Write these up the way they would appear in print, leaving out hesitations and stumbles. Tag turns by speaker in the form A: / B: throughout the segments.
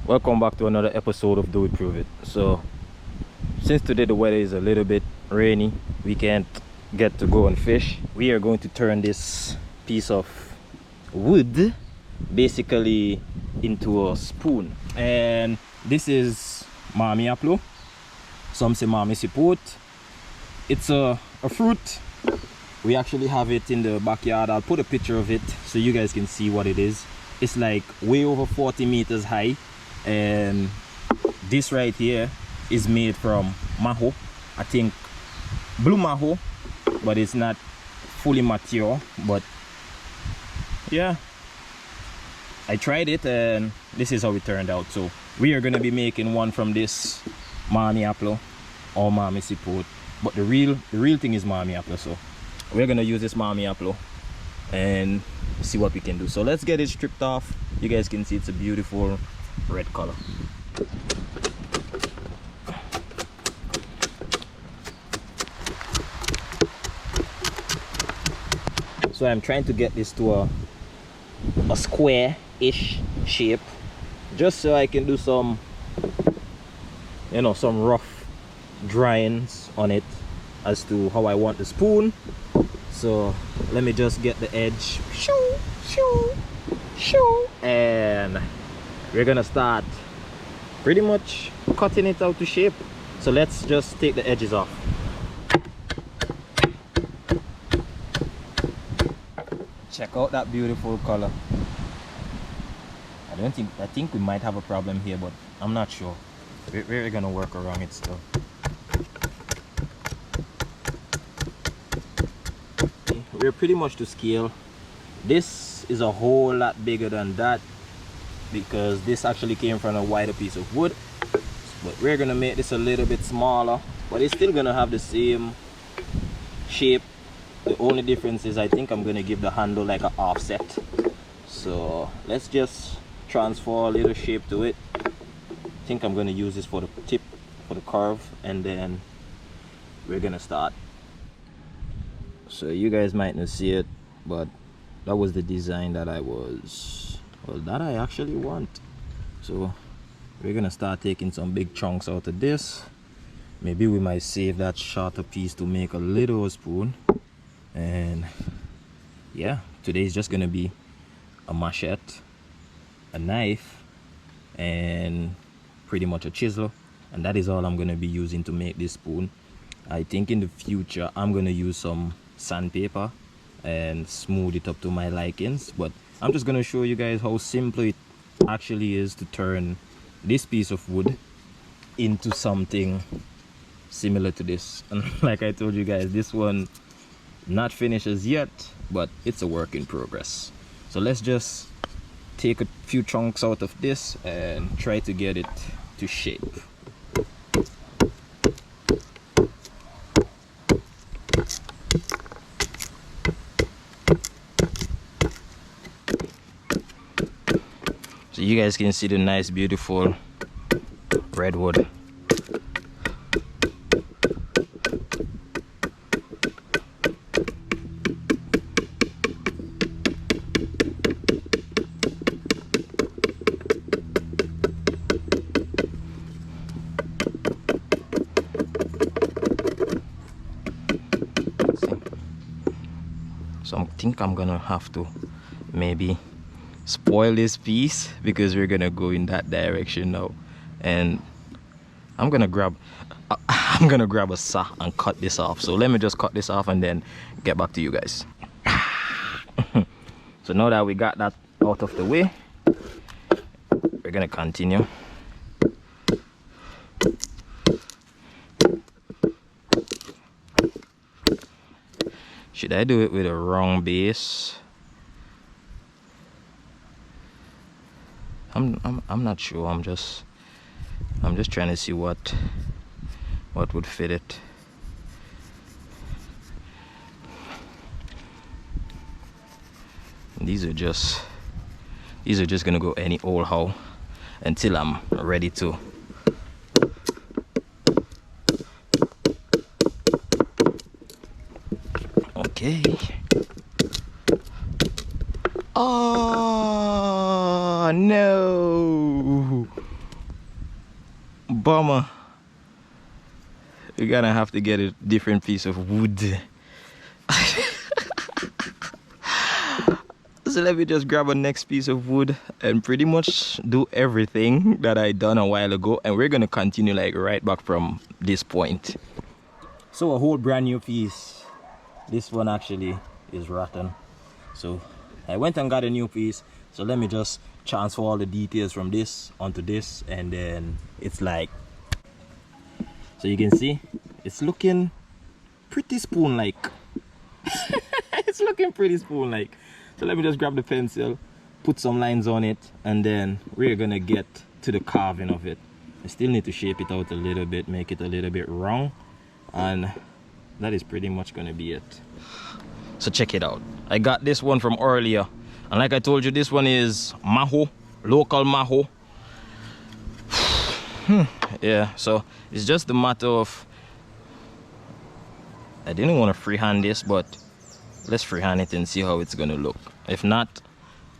A: Welcome back to another episode of Do It Prove It. So since today the weather is a little bit rainy, we can't get to go and fish. We are going to turn this piece of wood basically into a spoon, and this is Mami Apple. Some say Mami Siput. It's a fruit. We actually have it in the backyard. I'll put a picture of it so you guys can see what it is. It's like way over 40 meters high, and this right here is made from maho. I think blue maho, but it's not fully mature. But yeah, I tried it and this is how it turned out. So we are gonna be making one from this Mami Apple or Mami Siput, but the real thing is Mami Apple. So we're gonna use this Mami Apple and see what we can do. So let's get it stripped off. You guys can see it's a beautiful red color. So I'm trying to get this to a square-ish shape, just so I can do some, you know, some rough drawings on it as to how I want the spoon. So let me just get the edge, shoo, shoo, shoo, and we're gonna start pretty much cutting it out to shape. So let's just take the edges off. Check out that beautiful color. I think we might have a problem here, but I'm not sure. We're gonna work around it still. We're pretty much to scale. This is a whole lot bigger than that because this actually came from a wider piece of wood, but we're gonna make this a little bit smaller, but it's still gonna have the same shape. The only difference is I think I'm gonna give the handle like an offset. So let's just transfer a little shape to it. I think I'm gonna use this for the tip, for the curve, and then we're gonna start. So you guys might not see it, but that was the design that that I actually want. So we're gonna start taking some big chunks out of this. Maybe we might save that shorter piece to make a little spoon. And yeah, today is just gonna be a machete, a knife, and pretty much a chisel, and that is all I'm gonna be using to make this spoon. I think in the future I'm gonna use some sandpaper and smooth it up to my likings, but I'm just gonna show you guys how simple it actually is to turn this piece of wood into something similar to this. And like I told you guys, this one not finished as yet, but it's a work in progress. So let's just take a few chunks out of this and try to get it to shape. So you guys can see the nice beautiful redwood. So I think I'm gonna have to maybe spoil this piece because we're gonna go in that direction now, and I'm gonna grab a saw and cut this off. So let me just cut this off and then get back to you guys. So now that we got that out of the way, we're gonna continue. Should I do it with a wrong base? I'm not sure. I'm just trying to see what would fit it. These are just gonna go any old how until I'm ready to. Okay. Oh no! bummer. We're gonna have to get a different piece of wood. So let me just grab a next piece of wood and pretty much do everything that I done a while ago, and we're gonna continue like right back from this point. So a whole brand new piece. This one actually is rotten, so I went and got a new piece. So let me just transfer all the details from this onto this, and then it's like, so you can see it's looking pretty spoon-like. It's looking pretty spoon-like. So let me just grab the pencil, put some lines on it, and then we're gonna get to the carving of it. I still need to shape it out a little bit, make it a little bit round, and that is pretty much gonna be it. So check it out. I got this one from earlier, and like I told you, this one is Maho, local Maho. Yeah, so it's just a matter of, I didn't want to freehand this, but let's freehand it and see how it's gonna look. If not,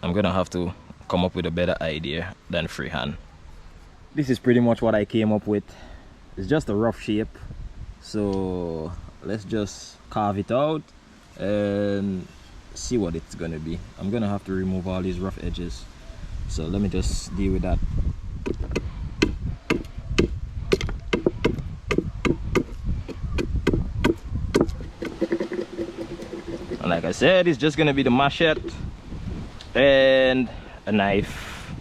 A: I'm gonna have to come up with a better idea than freehand. This is pretty much what I came up with. It's just a rough shape, so let's just carve it out and see what it's gonna be. I'm gonna have to remove all these rough edges, so let me just deal with that. And like I said, it's just gonna be the machete and a knife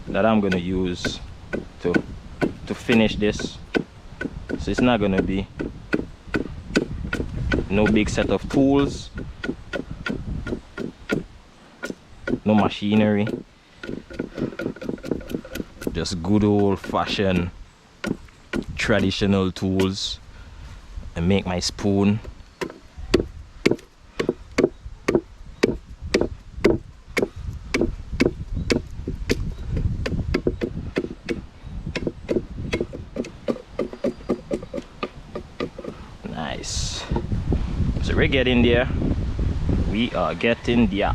A: that I'm gonna use to finish this. So it's not gonna be no big set of tools, no machinery, just good old-fashioned traditional tools, and make my spoon. Nice. So we're getting there. We are getting there.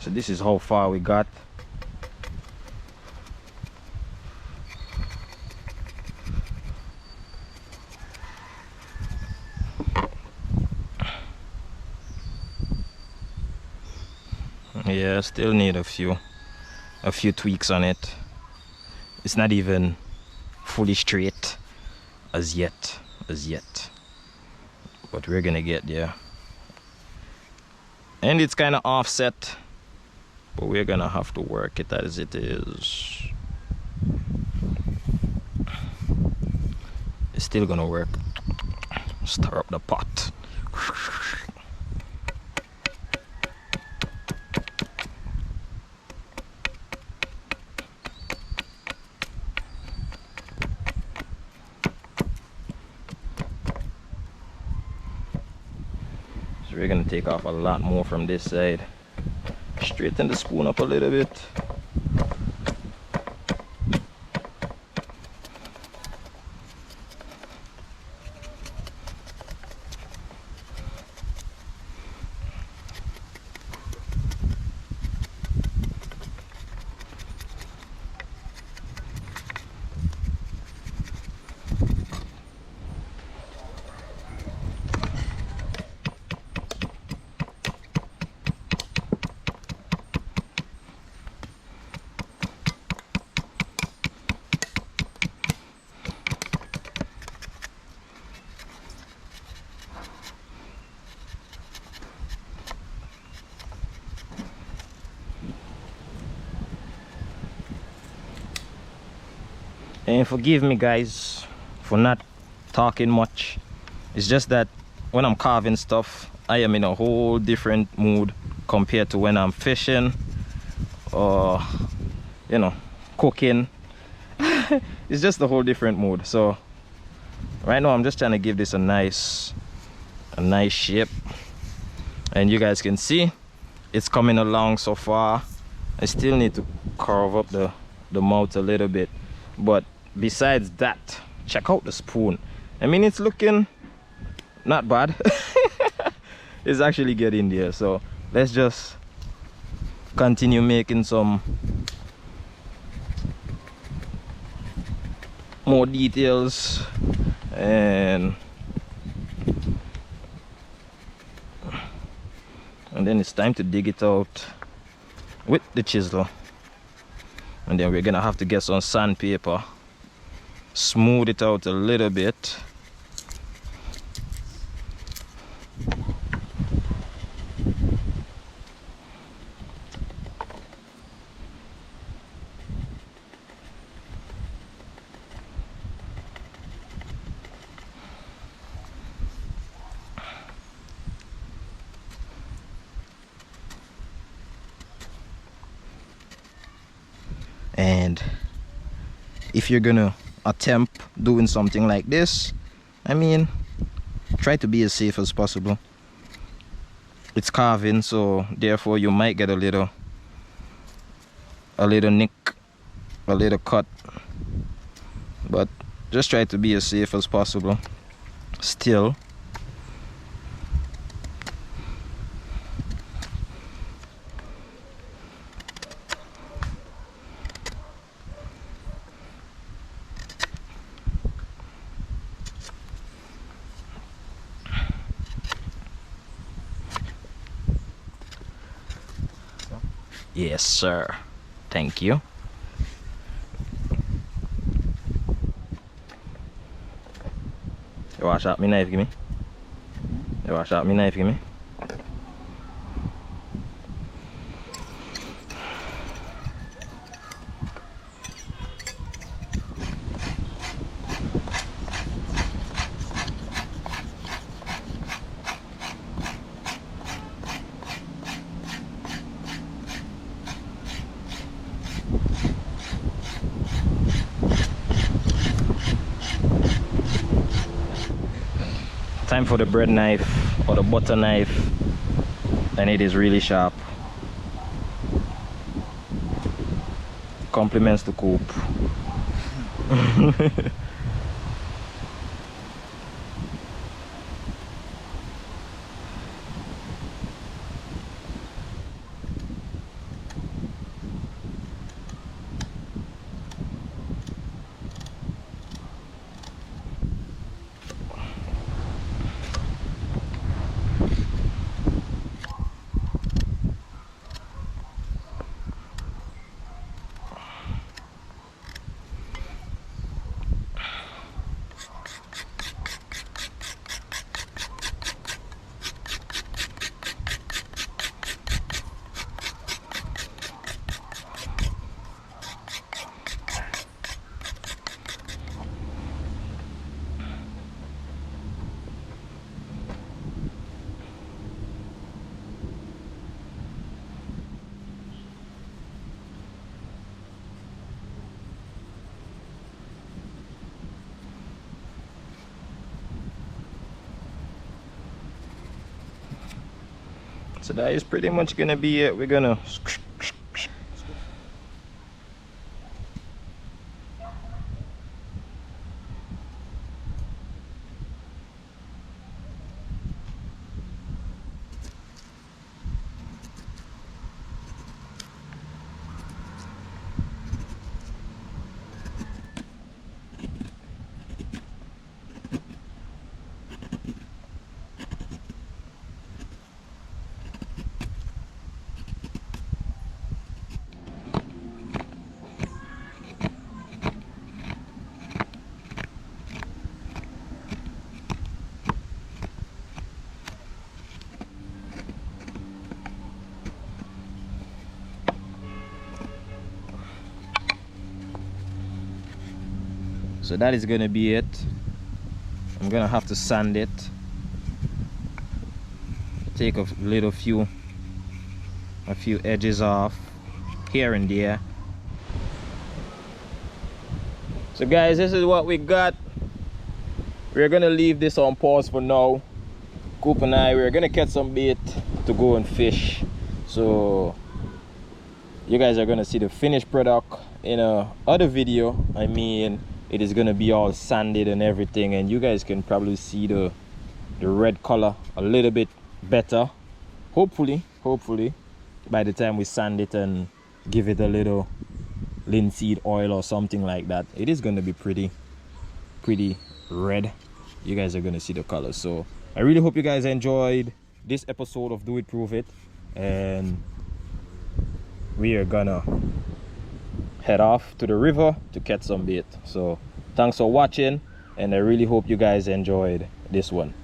A: So this is how far we got. Yeah, still need a few tweaks on it. It's not even fully straight as yet, but we're gonna get there. And it's kind of offset, but we're gonna have to work it as it is. It's still gonna work. Stir up the pot. So we're gonna take off a lot more from this side. Straighten the spoon up a little bit. And forgive me guys for not talking much. It's just that when I'm carving stuff, I am in a whole different mood compared to when I'm fishing or, you know, cooking. It's just a whole different mood. So right now I'm just trying to give this a nice shape, and you guys can see it's coming along so far. I still need to carve up the mouth a little bit, but besides that, check out the spoon. I mean, it's looking not bad. It's actually getting there. So let's just continue making some more details, and then it's time to dig it out with the chisel. And then we're gonna have to get some sandpaper, smooth it out a little bit. And if you're gonna attempt doing something like this, I mean, try to be as safe as possible. It's carving, so therefore you might get a little nick, a little cut, but just try to be as safe as possible still. Yes, sir. Thank you. You wash out my knife, give me. You wash out my knife, give me. Time for the bread knife or the butter knife, and it is really sharp. Compliments to Coop. So that is pretty much gonna be it. We're gonna So that is gonna be it. I'm gonna have to sand it, take a few edges off here and there. So guys, this is what we got. We're gonna leave this on pause for now. Coop and I, we're gonna catch some bait to go and fish. So you guys are gonna see the finished product in a other video. I mean, it is gonna be all sanded and everything, and you guys can probably see the red color a little bit better. Hopefully by the time we sand it and give it a little linseed oil or something like that, it is going to be pretty red. You guys are going to see the color. So I really hope you guys enjoyed this episode of Do It Prove It, and we are gonna head off to the river to catch some bait. So thanks for watching, and I really hope you guys enjoyed this one.